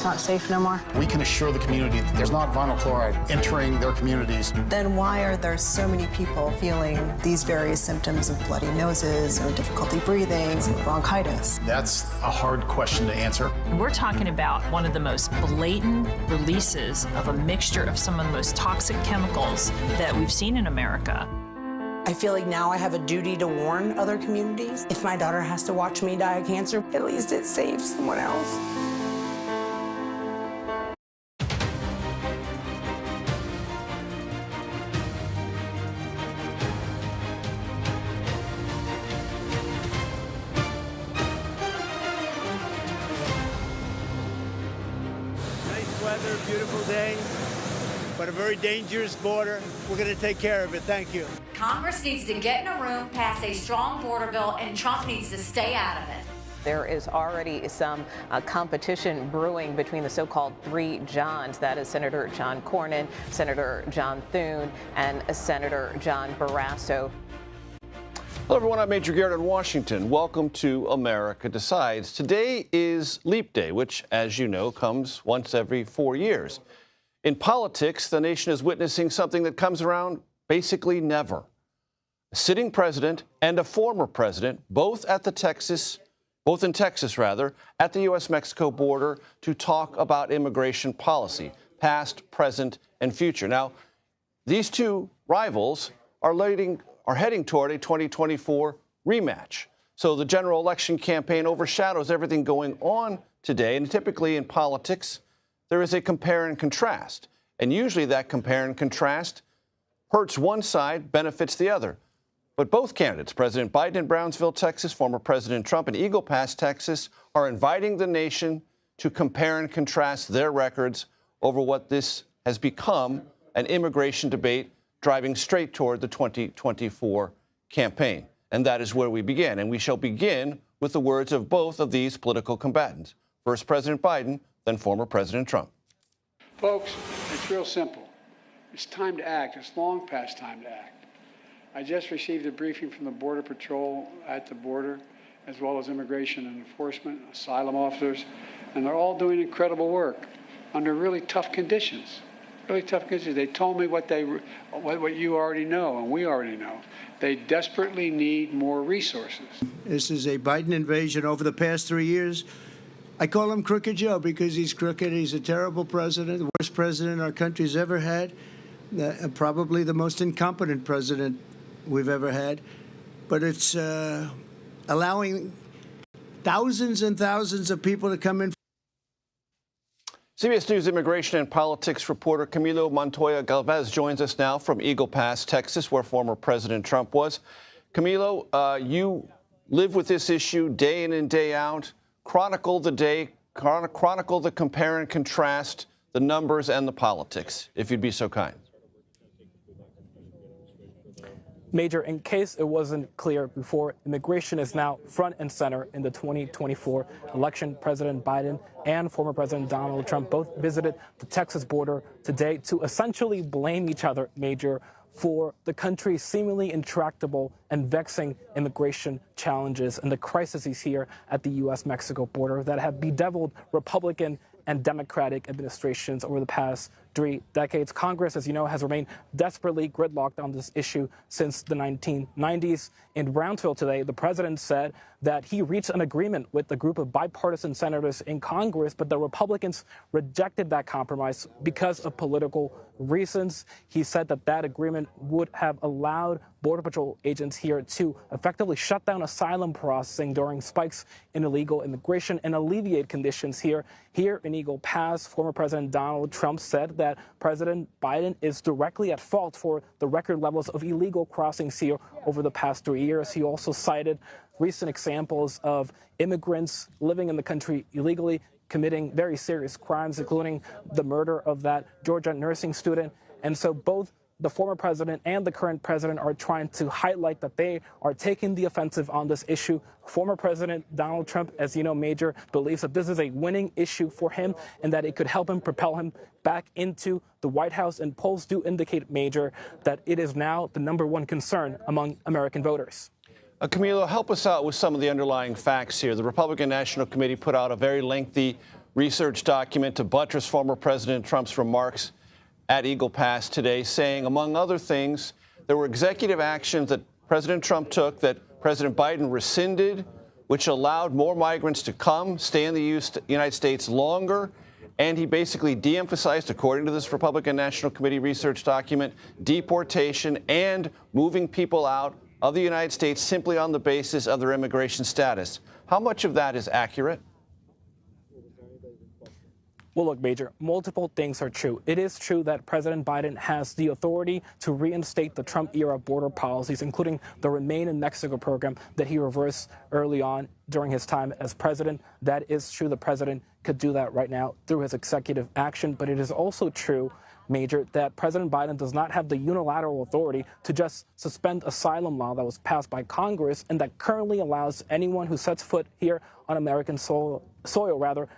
It's not safe no more. We can assure the community that there's not vinyl chloride entering their communities. Then why are there so many people feeling these various symptoms of bloody noses or difficulty breathing, bronchitis? That's a hard question to answer. We're talking about one of the most blatant releases of a mixture of some of the most toxic chemicals that we've seen in America. I feel like now I have a duty to warn other communities. If my daughter has to watch me die of cancer, at least it saves someone else. Nice weather, beautiful day, but a very dangerous border. We're going to take care of it. Thank you. Congress needs to get in a room, pass a strong border bill, and Trump needs to stay out of it. There is already some competition brewing between the so-called three Johns. That is Senator John Cornyn, Senator John Thune, and Senator John Barrasso. Hello, everyone. I'm Major Garrett in Washington. Welcome to America Decides. Today is Leap Day, which, as you know, comes once every 4 years. In politics, the nation is witnessing something that comes around basically never. A sitting president and a former president, both in Texas, at the U.S. Mexico border to talk about immigration policy, past, present, and future. Now, these two rivals are heading toward a 2024 rematch. So the general election campaign overshadows everything going on today. And typically in politics, there is a compare and contrast. And usually that compare and contrast hurts one side, benefits the other. But both candidates, President Biden in Brownsville, Texas, former President Trump in Eagle Pass, Texas, are inviting the nation to compare and contrast their records over what this has become an immigration debate driving straight toward the 2024 campaign. And that is where we begin. And we shall begin with the words of both of these political combatants. First President Biden, then former President Trump. Folks, it's real simple. It's time to act. It's long past time to act. I just received a briefing from the Border Patrol at the border, as well as Immigration and Enforcement, asylum officers, and they're all doing incredible work under really tough conditions. Really tough conditions. They told me what you already know and we already know. They desperately need more resources. This is a Biden invasion over the past 3 years. I call him Crooked Joe because he's crooked. He's a terrible president, the worst president our country's ever had, probably the most incompetent president we've ever had. But it's allowing thousands and thousands of people to come in. CBS News immigration and politics reporter Camilo Montoya Galvez joins us now from Eagle Pass, Texas, where former President Trump was. Camilo, you live with this issue day in and day out. Chronicle the day, chronicle the compare and contrast, the numbers and the politics, if you'd be so kind. Major, in case it wasn't clear before, immigration is now front and center in the 2024 election. President Biden and former President Donald Trump both visited the Texas border today to essentially blame each other, Major, for the country's seemingly intractable and vexing immigration challenges and the crises here at the U.S. Mexico border that have bedeviled Republican and Democratic administrations over the past 3 decades. Congress, as you know, has remained desperately gridlocked on this issue since the 1990s. In Brownsville today, the president said that he reached an agreement with a group of bipartisan senators in Congress, but the Republicans rejected that compromise because of political reasons. He said that that agreement would have allowed Border Patrol agents here to effectively shut down asylum processing during spikes in illegal immigration and alleviate conditions here in Eagle Pass. Former President Donald Trump said that President Biden is directly at fault for the record levels of illegal crossings here over the past 3 years. He also cited recent examples of immigrants living in the country illegally committing very serious crimes, including the murder of that Georgia nursing student. And so both the former president and the current president are trying to highlight that they are taking the offensive on this issue. Former President Donald Trump, as you know, Major, believes that this is a winning issue for him and that it could help him propel him back into the White House. And polls do indicate, Major, that it is now the #1 concern among American voters. Camilo, help us out with some of the underlying facts here. The Republican National Committee put out a very lengthy research document to buttress former President Trump's remarks at Eagle Pass today, saying, among other things, there were executive actions that President Trump took that President Biden rescinded, which allowed more migrants to come, stay in the United States longer. And he basically de-emphasized, according to this Republican National Committee research document, deportation and moving people out of the United States simply on the basis of their immigration status. How much of that is accurate? Well, look, Major, multiple things are true. It is true that President Biden has the authority to reinstate the Trump-era border policies, including the Remain in Mexico program that he reversed early on during his time as president. That is true. The president could do that right now through his executive action. But it is also true, Major, that President Biden does not have the unilateral authority to just suspend asylum law that was passed by Congress and that currently allows anyone who sets foot here on American soil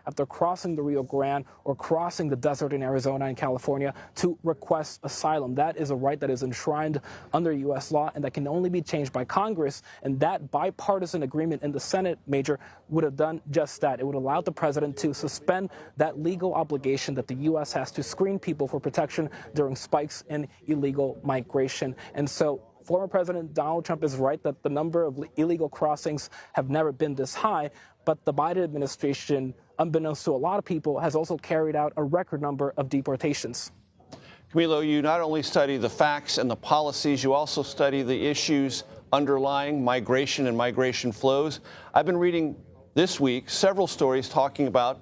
after crossing the Rio Grande or crossing the desert in Arizona and California to request asylum. That is a right that is enshrined under U.S. law and that can only be changed by Congress. And that bipartisan agreement in the Senate, Major, would have done just that. It would allow the president to suspend that legal obligation that the U.S. has to screen people for protection during spikes in illegal migration. And so former President Donald Trump is right that the number of illegal crossings have never been this high. But the Biden administration, unbeknownst to a lot of people, has also carried out a record number of deportations. Camilo, you not only study the facts and the policies, you also study the issues underlying migration and migration flows. I've been reading this week several stories talking about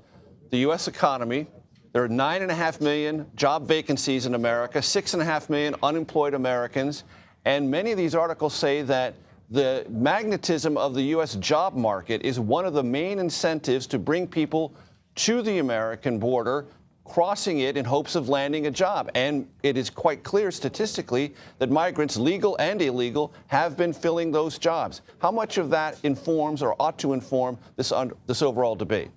the U.S. economy. There are 9.5 million job vacancies in America, 6.5 million unemployed Americans, and many of these articles say that the magnetism of the U.S. job market is one of the main incentives to bring people to the American border, crossing it in hopes of landing a job. And it is quite clear statistically that migrants, legal and illegal, have been filling those jobs. How much of that informs or ought to inform this overall debate?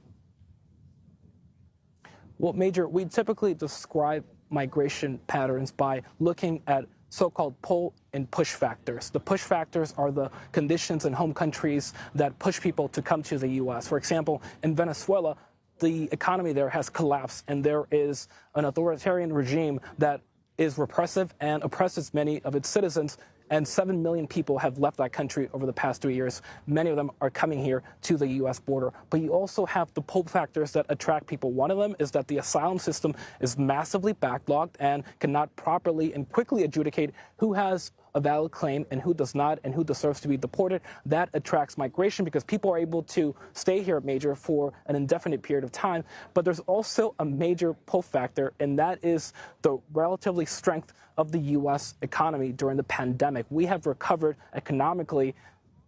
Well, Major, we typically describe migration patterns by looking at so-called pull and push factors. The push factors are the conditions in home countries that push people to come to the U.S. For example, in Venezuela, the economy there has collapsed, and there is an authoritarian regime that is repressive and oppresses many of its citizens. And 7 million people have left that country over the past 3 years. Many of them are coming here to the U.S. border. But you also have the pull factors that attract people. One of them is that the asylum system is massively backlogged and cannot properly and quickly adjudicate who has a valid claim and who does not and who deserves to be deported. That attracts migration because people are able to stay here, Major, for an indefinite period of time. But there's also a major pull factor, and that is the relatively strength of the U.S. economy during the pandemic. We have recovered economically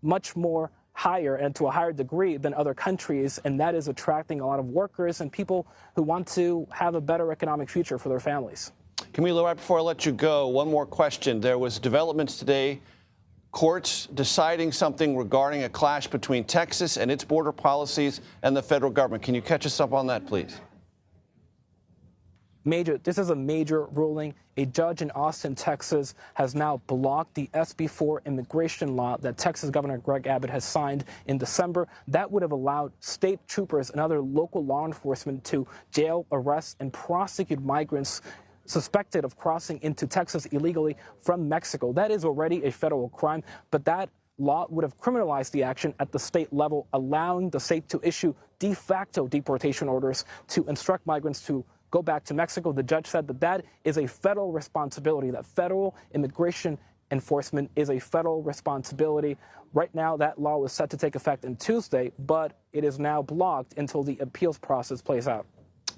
much more higher and to a higher degree than other countries, and that is attracting a lot of workers and people who want to have a better economic future for their families. Camilo, right before I let you go, one more question. There was developments today, courts deciding something regarding a clash between Texas and its border policies and the federal government. Can you catch us up on that, please? Major, this is a major ruling. A judge in Austin, Texas, has now blocked the SB 4 immigration law that Texas Governor Greg Abbott has signed in December. That would have allowed state troopers and other local law enforcement to jail, arrest, and prosecute migrants suspected of crossing into Texas illegally from Mexico. That is already a federal crime, but that law would have criminalized the action at the state level, allowing the state to issue de facto deportation orders to instruct migrants to go back to Mexico. The judge said that that is a federal responsibility, that federal immigration enforcement is a federal responsibility. Right now, that law was set to take effect on Tuesday, but it is now blocked until the appeals process plays out.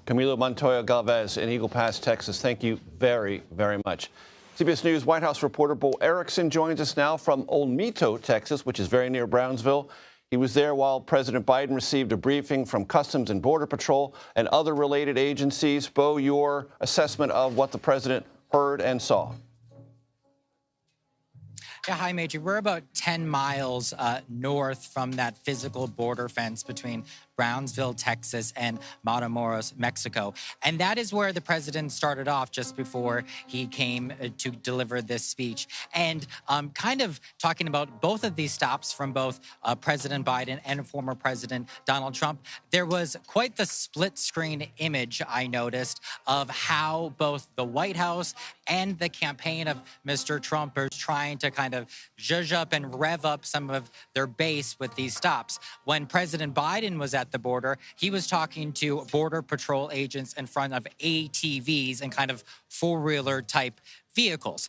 Camilo Montoya Galvez in Eagle Pass, Texas, thank you very, very much. CBS News White House reporter Bo Erickson joins us now from Olmito, Texas, which is very near Brownsville. He was there while President Biden received a briefing from Customs and Border Patrol and other related agencies. Bo, your assessment of what the president heard and saw. Yeah, hi, Major. We're about 10 miles north from that physical border fence between Brownsville, Texas, and Matamoros, Mexico. And that is where the president started off just before he came to deliver this speech. And kind of talking about both of these stops from both President Biden and former President Donald Trump, there was quite the split screen image I noticed of how both the White House and the campaign of Mr. Trump are trying to kind of zhuzh up and rev up some of their base with these stops. When President Biden was at the border, he was talking to Border Patrol agents in front of ATVs and kind of four-wheeler type vehicles.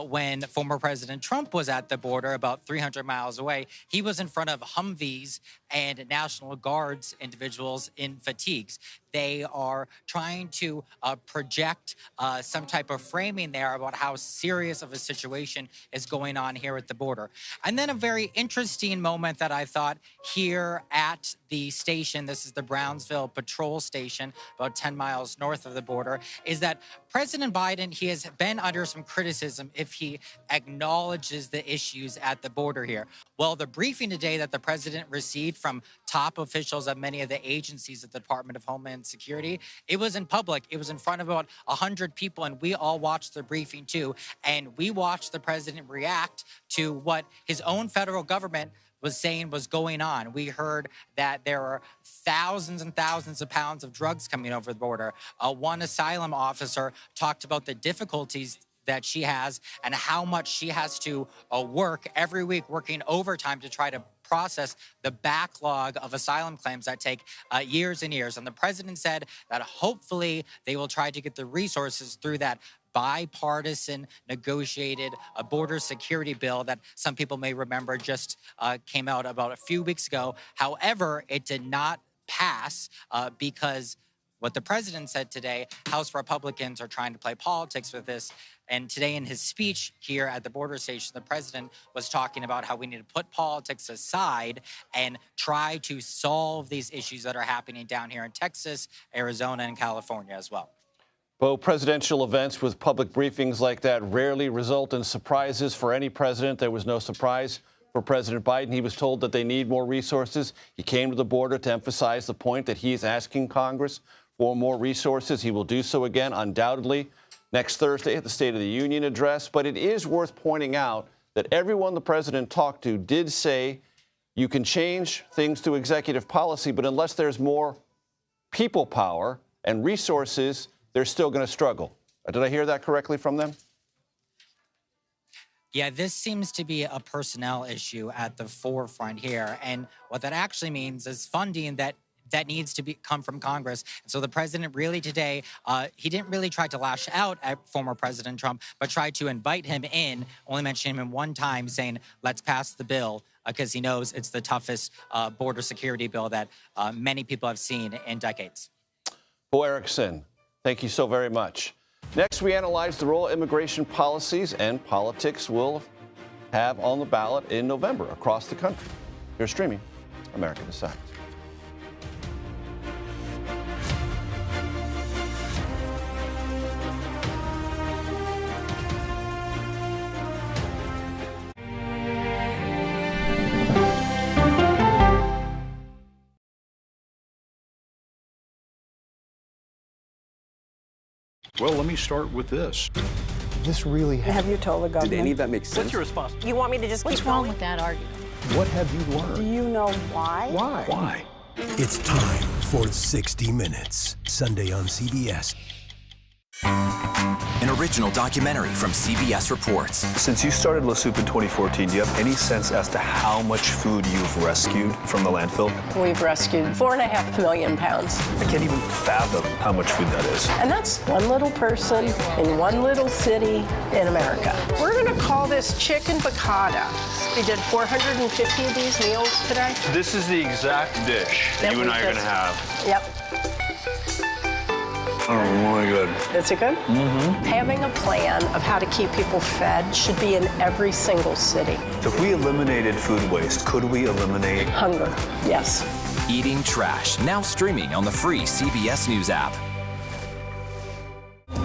When former President Trump was at the border about 300 miles away, he was in front of Humvees and National Guards individuals in fatigues. They are trying to project some type of framing there about how serious of a situation is going on here at the border. And then a very interesting moment that I thought here at the station, this is the Brownsville Patrol Station, about 10 miles north of the border, is that President Biden, he has been under some criticism if he acknowledges the issues at the border here. Well, the briefing today that the president received from top officials of many of the agencies at the Department of Homeland Security, it was in public. It was in front of about 100 people, and we all watched the briefing too. And we watched the president react to what his own federal government was saying was going on. We heard that there are thousands and thousands of pounds of drugs coming over the border. One asylum officer talked about the difficulties that she has and how much she has to work every week, working overtime to try to process the backlog of asylum claims that take years and years. And the president said that hopefully they will try to get the resources through that bipartisan negotiated border security bill that some people may remember just came out about a few weeks ago. However, it did not pass because what the president said today, House Republicans are trying to play politics with this. And today in his speech here at the border station, the president was talking about how we need to put politics aside and try to solve these issues that are happening down here in Texas, Arizona, and California as well. Well, presidential events with public briefings like that rarely result in surprises for any president. There was no surprise for President Biden. He was told that they need more resources. He came to the border to emphasize the point that he is asking Congress for more resources. He will do so again, undoubtedly, next Thursday at the State of the Union address. But it is worth pointing out that everyone the president talked to did say you can change things through executive policy, but unless there's more people power and resources, they're still going to struggle. Did I hear that correctly from them? Yeah, this seems to be a personnel issue at the forefront here. And what that actually means is funding that needs to come from Congress. And so the president really today, he didn't really try to lash out at former President Trump, but tried to invite him in, only mentioning him one time, saying, let's pass the bill, because he knows it's the toughest border security bill that many people have seen in decades. Bo Erickson, thank you so very much. Next, we analyze the role immigration policies and politics will have on the ballot in November across the country. You're streaming America Decides. Well, let me start with this. This really happened. Have you told the government? Did any of that make sense? What's your response? You want me to just What's wrong with that argument? What have you learned? Do you know why? Why? Why? It's time for 60 Minutes, Sunday on CBS. An original documentary from CBS Reports. Since you started La Soup in 2014, do you have any sense as to how much food you've rescued from the landfill? We've rescued 4.5 million pounds. I can't even fathom how much food that is. And that's one little person in one little city in America. We're going to call this chicken piccata. We did 450 of these meals today. This is the exact dish that you and I are going to have. Yep. Oh, really good. Is it good? Mm-hmm. Having a plan of how to keep people fed should be in every single city. If we eliminated food waste, could we eliminate hunger? Yes. Eating Trash, now streaming on the free CBS News app.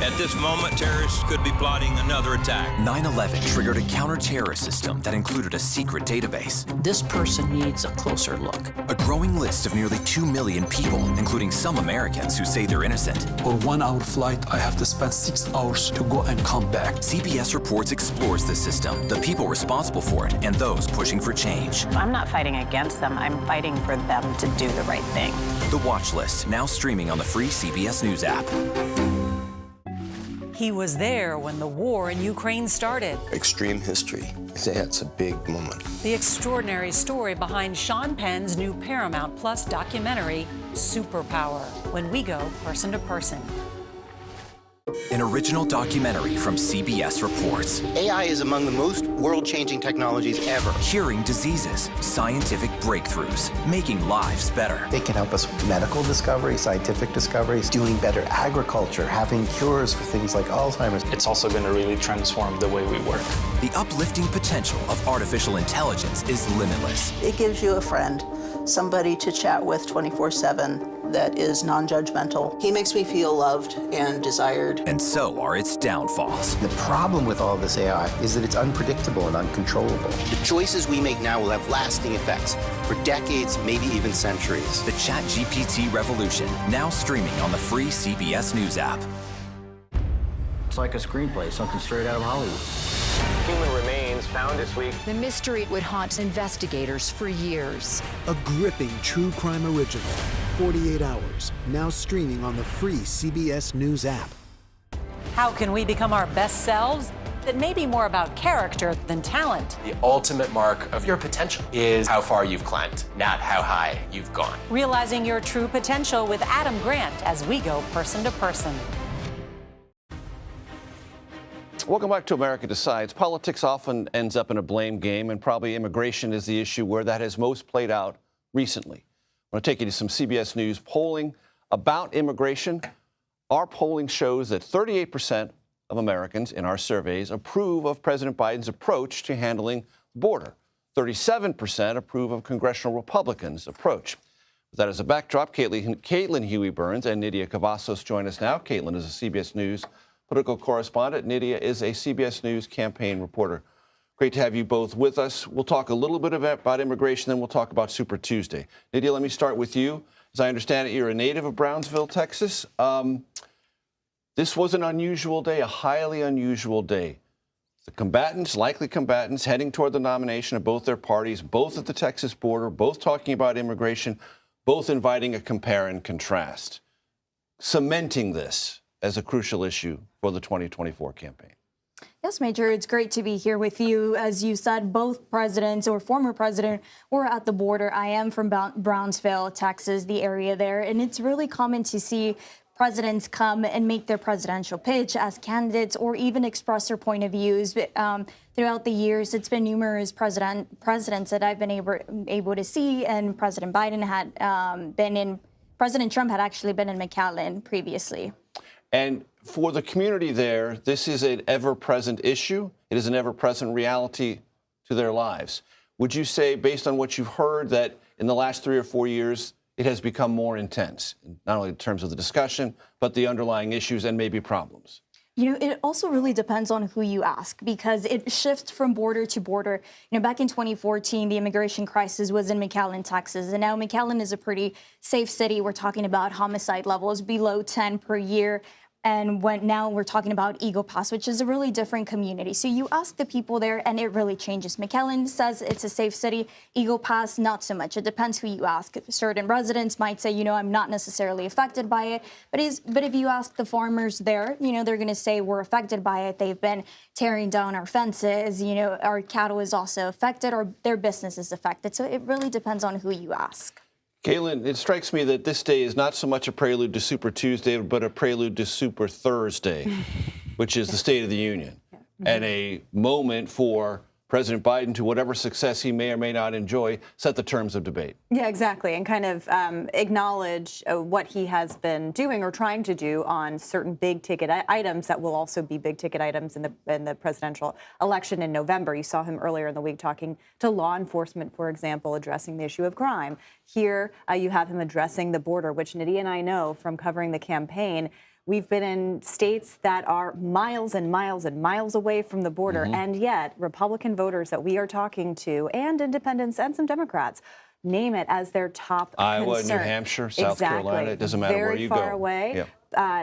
At this moment, terrorists could be plotting another attack. 9/11 triggered a counter-terrorist system that included a secret database. This person needs a closer look. A growing list of nearly 2 million people, including some Americans who say they're innocent. For a 1-hour flight, I have to spend 6 hours to go and come back. CBS Reports explores the system, the people responsible for it, and those pushing for change. I'm not fighting against them. I'm fighting for them to do the right thing. The Watch List, now streaming on the free CBS News app. He was there when the war in Ukraine started. Extreme history. It's a big moment. The extraordinary story behind Sean Penn's new Paramount Plus documentary, Superpower, when we go person to person. An original documentary from CBS Reports. AI is among the most world-changing technologies ever. Curing diseases, scientific breakthroughs, making lives better. They can help us with medical discoveries, scientific discoveries, doing better agriculture, having cures for things like Alzheimer's. It's also going to really transform the way we work. The uplifting potential of artificial intelligence is limitless. It gives you a friend, somebody to chat with 24/7 that is non-judgmental. He makes me feel loved and desired. And so are its downfalls. The problem with all this AI is that it's unpredictable and uncontrollable. The choices we make now will have lasting effects for decades, maybe even centuries. The ChatGPT revolution, now streaming on the free CBS News app. It's like a screenplay, something straight out of Hollywood. Human remains found this week. The mystery would haunt investigators for years. A gripping true crime original, 48 Hours, now streaming on the free CBS News app. How can we become our best selves? That may be more about character than talent. The ultimate mark of your potential is how far you've climbed, not how high you've gone. Realizing your true potential with Adam Grant as we go person to person. Welcome back to America Decides. Politics often ends up in a blame game, and probably immigration is the issue where that has most played out recently. I want to take you to some CBS News polling about immigration. Our polling shows that 38% of Americans in our surveys approve of President Biden's approach to handling the border. 37% approve of congressional Republicans' approach. With that as a backdrop, Caitlin Huey-Burns and Nydia Cavazos join us now. Caitlin is a CBS News political correspondent. Nydia is a CBS News campaign reporter. Great to have you both with us. We'll talk a little bit about immigration, then we'll talk about Super Tuesday. Nydia, let me start with you. As I understand it, you're a native of Brownsville, Texas. This was an unusual day, a highly unusual day. The combatants, likely combatants, heading toward the nomination of both their parties, both at the Texas border, both talking about immigration, both inviting a compare and contrast, cementing this as a crucial issue for the 2024 campaign. Yes, Major, it's great to be here with you. As you said, both presidents or former president were at the border. I am from Brownsville, Texas, the area there, and it's really common to see presidents come and make their presidential pitch as candidates or even express their point of views. Throughout the years, it's been numerous presidents that I've been able to see, and President Biden had President Trump had actually been in McAllen previously. And for the community there, this is an ever-present issue. It is an ever-present reality to their lives. Would you say, based on what you've heard, that in the last 3 or 4 years, it has become more intense, not only in terms of the discussion, but the underlying issues and maybe problems? You know, it also really depends on who you ask, because it shifts from border to border. You know, back in 2014, the immigration crisis was in McAllen, Texas, and now McAllen is a pretty safe city. We're talking about homicide levels below 10 per year. And now we're talking about Eagle Pass, which is a really different community. So you ask the people there, and it really changes. McAllen says it's a safe city. Eagle Pass, not so much. It depends who you ask. Certain residents might say, you know, I'm not necessarily affected by it. But if you ask the farmers there, you know, they're going to say we're affected by it. They've been tearing down our fences. You know, our cattle is also affected, or their business is affected. So it really depends on who you ask. Caitlin, it strikes me that this day is not so much a prelude to Super Tuesday, but a prelude to Super Thursday, which is the State of the Union, and a moment for President Biden, to whatever success he may or may not enjoy, set the terms of debate. Yeah, exactly, and kind of acknowledge what he has been doing or trying to do on certain big-ticket items that will also be big-ticket items in the presidential election in November. You saw him earlier in the week talking to law enforcement, for example, addressing the issue of crime. Here, you have him addressing the border, which Nydia and I know from covering the campaign We've been in states that are miles and miles and miles away from the border, and yet Republican voters that we are talking to, and independents and some Democrats, name it as their top Iowa, concern. New Hampshire, South Carolina, it doesn't matter where you go. Very far away. Yep.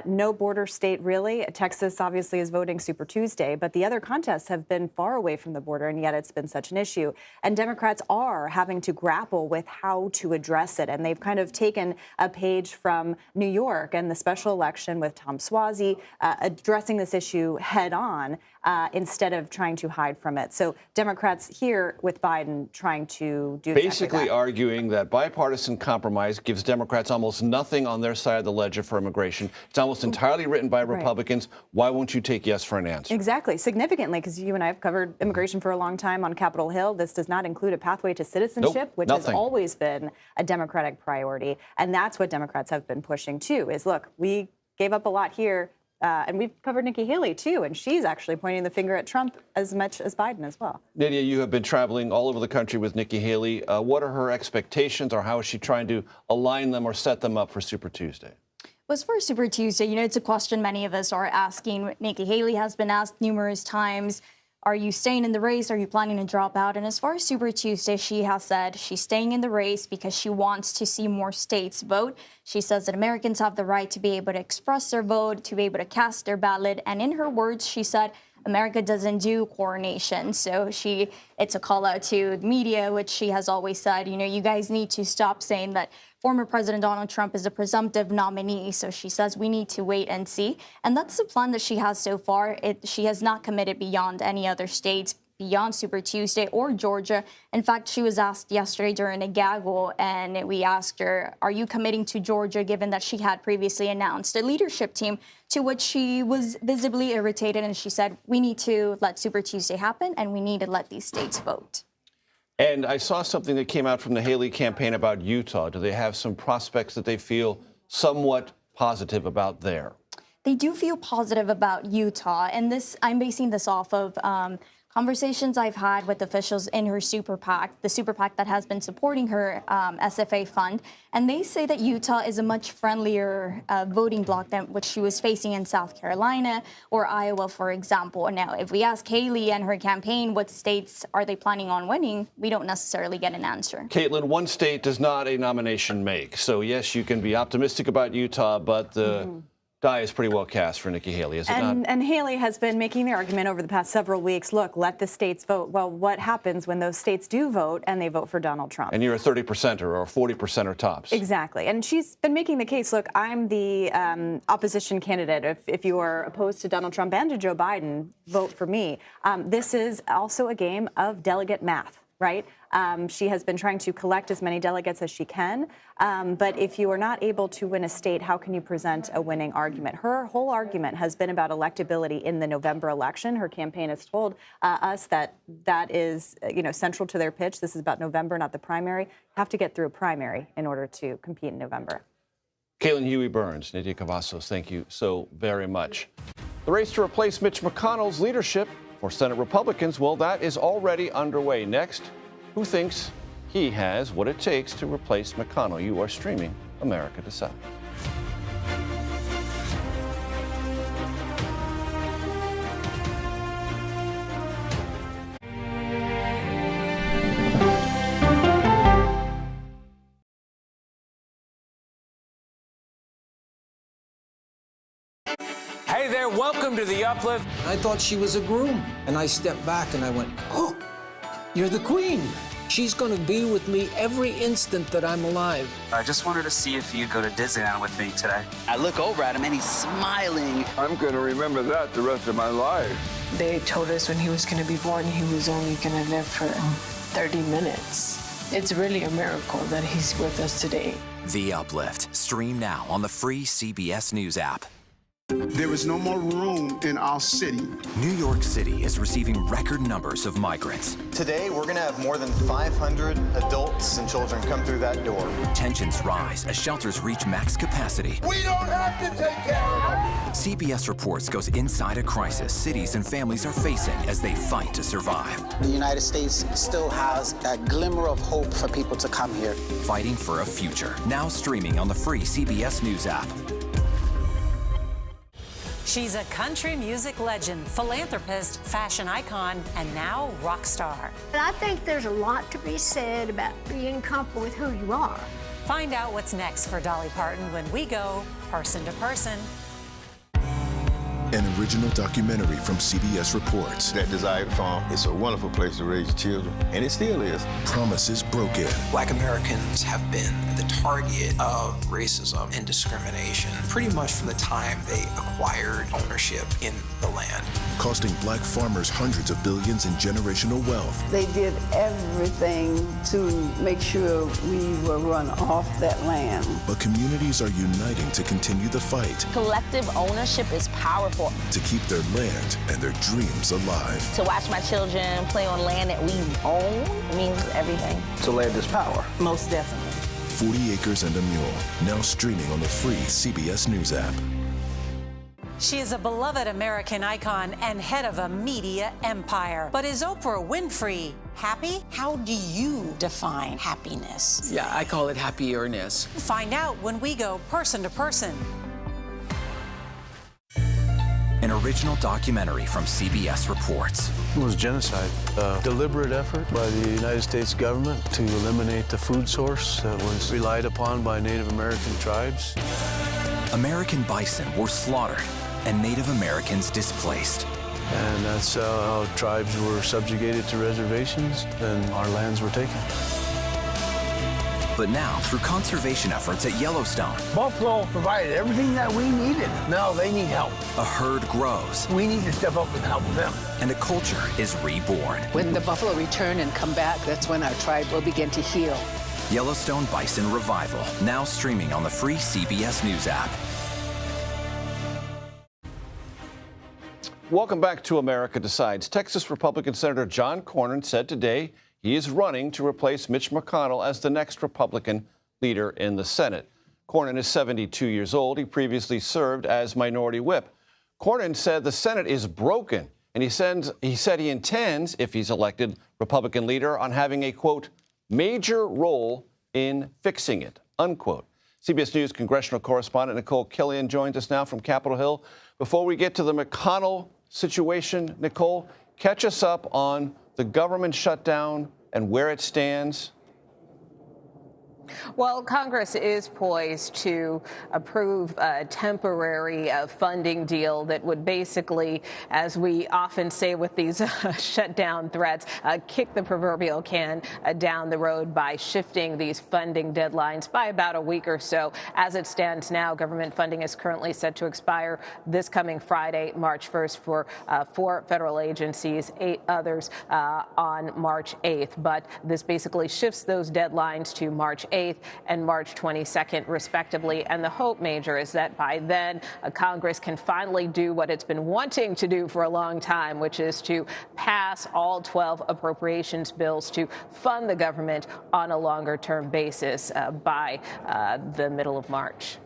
No border state, really. Texas, obviously, is voting Super Tuesday, but the other contests have been far away from the border, and yet it's been such an issue. And Democrats are having to grapple with how to address it, and they've kind of taken a page from New York and the special election with Tom Suozzi addressing this issue head-on instead of trying to hide from it. So Democrats here with Biden trying to do basically arguing that bipartisan compromise gives Democrats almost nothing on their side of the ledger for immigration. It's almost entirely written by Republicans. Why won't you take yes for an answer? Exactly, significantly, because you and I have covered immigration for a long time on Capitol Hill. This does not include a pathway to citizenship, which has always been a Democratic priority. And that's what Democrats have been pushing, too, is, look, we gave up a lot here. And we've covered Nikki Haley, too, and she's actually pointing the finger at Trump as much as Biden as well. Nydia, you have been traveling all over the country with Nikki Haley. What are her expectations, or how is she trying to align them or set them up for Super Tuesday? Well, as far as Super Tuesday, you know, it's a question many of us are asking. Nikki Haley has been asked numerous times, are you staying in the race? Are you planning to drop out? And as far as Super Tuesday, she has said she's staying in the race because she wants to see more states vote. She says that Americans have the right to be able to express their vote, to be able to cast their ballot. And in her words, she said, America doesn't do coronation. So it's a call out to the media, which she has always said, you know, you guys need to stop saying that former President Donald Trump is a presumptive nominee. So she says we need to wait and see. And that's the plan that she has so far. She has not committed beyond any other states, beyond Super Tuesday or Georgia. In fact, she was asked yesterday during a gaggle, and we asked her, are you committing to Georgia, given that she had previously announced a leadership team, to which she was visibly irritated. And she said, we need to let Super Tuesday happen, and we need to let these states vote. And I saw something that came out from the Haley campaign about Utah. Do they have some prospects that they feel somewhat positive about there? They do feel positive about Utah, and I'm basing this off of conversations I've had with officials in her super PAC, the super PAC that has been supporting her SFA fund, and they say that Utah is a much friendlier voting bloc than what she was facing in South Carolina or Iowa, for example. Now, if we ask Haley and her campaign what states are they planning on winning, we don't necessarily get an answer. Caitlin, one state does not a nomination make. So, yes, you can be optimistic about Utah, but the die is pretty well cast for Nikki Haley, is it not? And Haley has been making the argument over the past several weeks, look, let the states vote. Well, what happens when those states do vote and they vote for Donald Trump? And you're a 30%er or a 40%er tops. Exactly. And she's been making the case, look, I'm the opposition candidate. If you are opposed to Donald Trump and to Joe Biden, vote for me. This is also a game of delegate math, right? She has been trying to collect as many delegates as she can. But if you are not able to win a state, how can you present a winning argument? Her whole argument has been about electability in the November election. Her campaign has told us that is, central to their pitch. This is about November, not the primary. You have to get through a primary in order to compete in November. Caitlin Huey-Burns, Nydia Cavazos, thank you so very much. The race to replace Mitch McConnell's leadership for Senate Republicans, well, that is already underway. Next, who thinks he has what it takes to replace McConnell? You are streaming America Decides. Hey there, welcome to The Uplift. I thought she was a groom, and I stepped back and I went, oh, you're the queen. She's going to be with me every instant that I'm alive. I just wanted to see if you'd go to Disneyland with me today. I look over at him and he's smiling. I'm going to remember that the rest of my life. They told us when he was going to be born, he was only going to live for 30 minutes. It's really a miracle that he's with us today. The Uplift. Stream now on the free CBS News app. There is no more room in our city. New York City is receiving record numbers of migrants. Today, we're going to have more than 500 adults and children come through that door. Tensions rise as shelters reach max capacity. We don't have to take care of them. CBS Reports goes inside a crisis cities and families are facing as they fight to survive. The United States still has that glimmer of hope for people to come here. Fighting for a future. Now streaming on the free CBS News app. She's a country music legend, philanthropist, fashion icon, and now rock star. I think there's a lot to be said about being comfortable with who you are. Find out what's next for Dolly Parton when we go person to person. An original documentary from CBS Reports. That desired farm is a wonderful place to raise children, and it still is. Promises broken. Black Americans have been the target of racism and discrimination pretty much from the time they acquired ownership in the land. Costing black farmers hundreds of billions in generational wealth. They did everything to make sure we were run off that land. But communities are uniting to continue the fight. Collective ownership is powerful. To keep their land and their dreams alive. To watch my children play on land that we own means everything. So land is power. Most definitely. 40 Acres and a Mule, now streaming on the free CBS News app. She is a beloved American icon and head of a media empire. But is Oprah Winfrey happy? How do you define happiness? Yeah, I call it happiness. Find out when we go person to person. An original documentary from CBS Reports. It was genocide, a deliberate effort by the United States government to eliminate the food source that was relied upon by Native American tribes. American bison were slaughtered and Native Americans displaced. And that's how tribes were subjugated to reservations and our lands were taken. But now, through conservation efforts at Yellowstone, Buffalo provided everything that we needed. Now they need help. a herd grows. We need to step up and help them. And a culture is reborn. When the buffalo return and come back, that's when our tribe will begin to heal. Yellowstone Bison Revival, now streaming on the free CBS News app. Welcome back to America Decides. Texas Republican Senator John Cornyn said today he is running to replace Mitch McConnell as the next Republican leader in the Senate. Cornyn is 72 years old. He previously served as minority whip. Cornyn said the Senate is broken, and he said he intends, if he's elected Republican leader, on having a, quote, major role in fixing it, unquote. CBS News congressional correspondent Nicole Killian joins us now from Capitol Hill. Before we get to the McConnell situation, Nicole, catch us up on the government shutdown and where it stands. Well, Congress is poised to approve a temporary funding deal that would basically, as we often say with these shutdown threats, kick the proverbial can down the road by shifting these funding deadlines by about a week or so. As it stands now, government funding is currently set to expire this coming Friday, March 1st, for 4 federal agencies, 8 others on March 8th. But this basically shifts those deadlines to March 8th and March 22nd, respectively. And the hope, Major, is that by then Congress can finally do what it's been wanting to do for a long time, which is to pass all 12 appropriations bills to fund the government on a longer-term basis by the middle of March.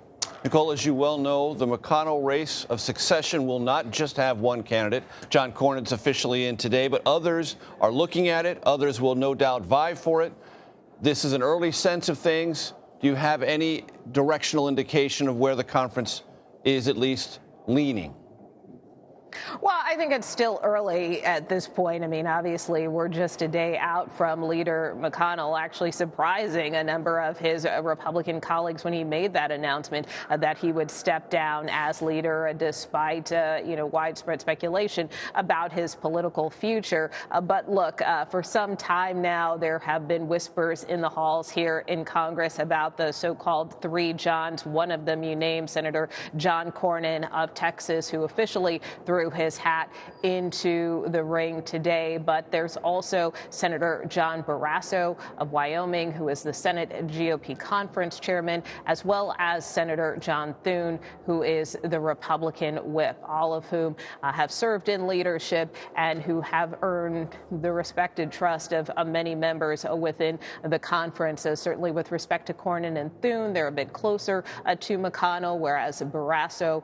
Nicole, as you well know, the McConnell race of succession will not just have one candidate. John Cornyn's officially in today, but others are looking at it. Others will no doubt vie for it. This is an early sense of things. Do you have any directional indication of where the conference is at least leaning? Well, I think it's still early at this point. I mean, obviously, we're just a day out from Leader McConnell actually surprising a number of his Republican colleagues when he made that announcement that he would step down as leader, despite, widespread speculation about his political future. But look, for some time now, there have been whispers in the halls here in Congress about the so-called 3 Johns. One of them you named, Senator John Cornyn of Texas, who officially threw his hat into the ring today. But there's also Senator John Barrasso of Wyoming, who is the Senate GOP conference chairman, as well as Senator John Thune, who is the Republican whip, all of whom have served in leadership and who have earned the respected trust of many members within the conference. Certainly with respect to Cornyn and Thune, they're a bit closer to McConnell, whereas Barrasso,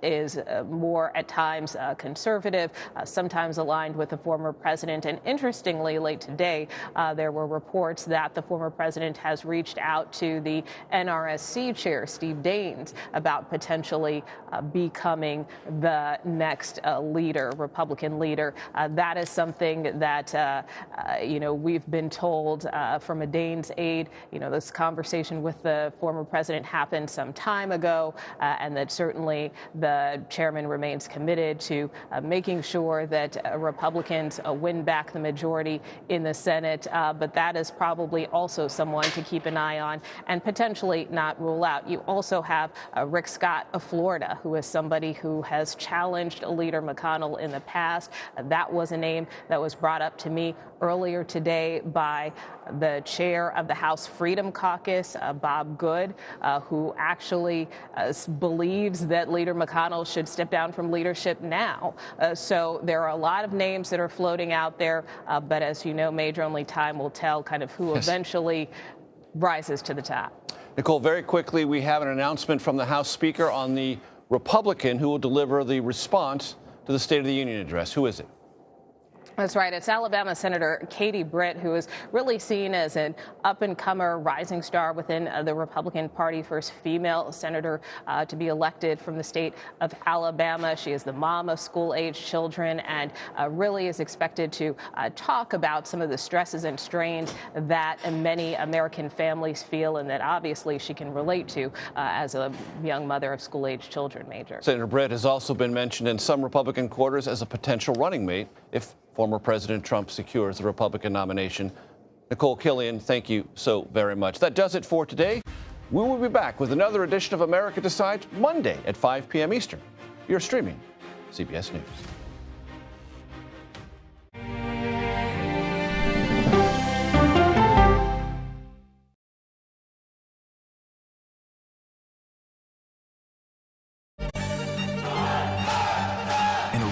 is more more at times conservative, sometimes aligned with the former president. And interestingly, late today, there were reports that the former president has reached out to the NRSC chair, Steve Daines, about potentially becoming the next leader, Republican leader. That is something that, we've been told from a Daines aide, this conversation with the former president happened some time ago, and that certainly the chairman remains committed to making sure that Republicans win back the majority in the Senate. But that is probably also someone to keep an eye on and potentially not rule out. You also have Rick Scott of Florida, who is somebody who has challenged Leader McConnell in the past. That was a name that was brought up to me earlier today by the chair of the House Freedom Caucus, Bob Good, who actually believes that Leader McConnell should step down from leadership now. So there are a lot of names that are floating out there, but as you know, Major, only time will tell kind of who eventually rises to the top. Nicole, very quickly, we have an announcement from the House Speaker on the Republican who will deliver the response to the State of the Union address. Who is it? That's right. It's Alabama Senator Katie Britt, who is really seen as an up-and-comer rising star within the Republican Party, first female senator to be elected from the state of Alabama. She is the mom of school-aged children and really is expected to talk about some of the stresses and strains that many American families feel and that obviously she can relate to as a young mother of school-aged children, Major. Senator Britt has also been mentioned in some Republican quarters as a potential running mate if former President Trump secures the Republican nomination. Nicole Killian, thank you so very much. That does it for today. We will be back with another edition of America Decides Monday at 5 p.m. Eastern. You're streaming CBS News.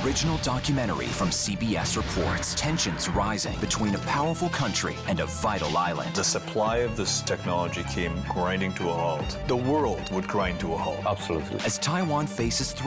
Original documentary from CBS reports tensions rising between a powerful country and a vital island. The supply of this technology came grinding to a halt. The world would grind to a halt. Absolutely. As Taiwan faces threats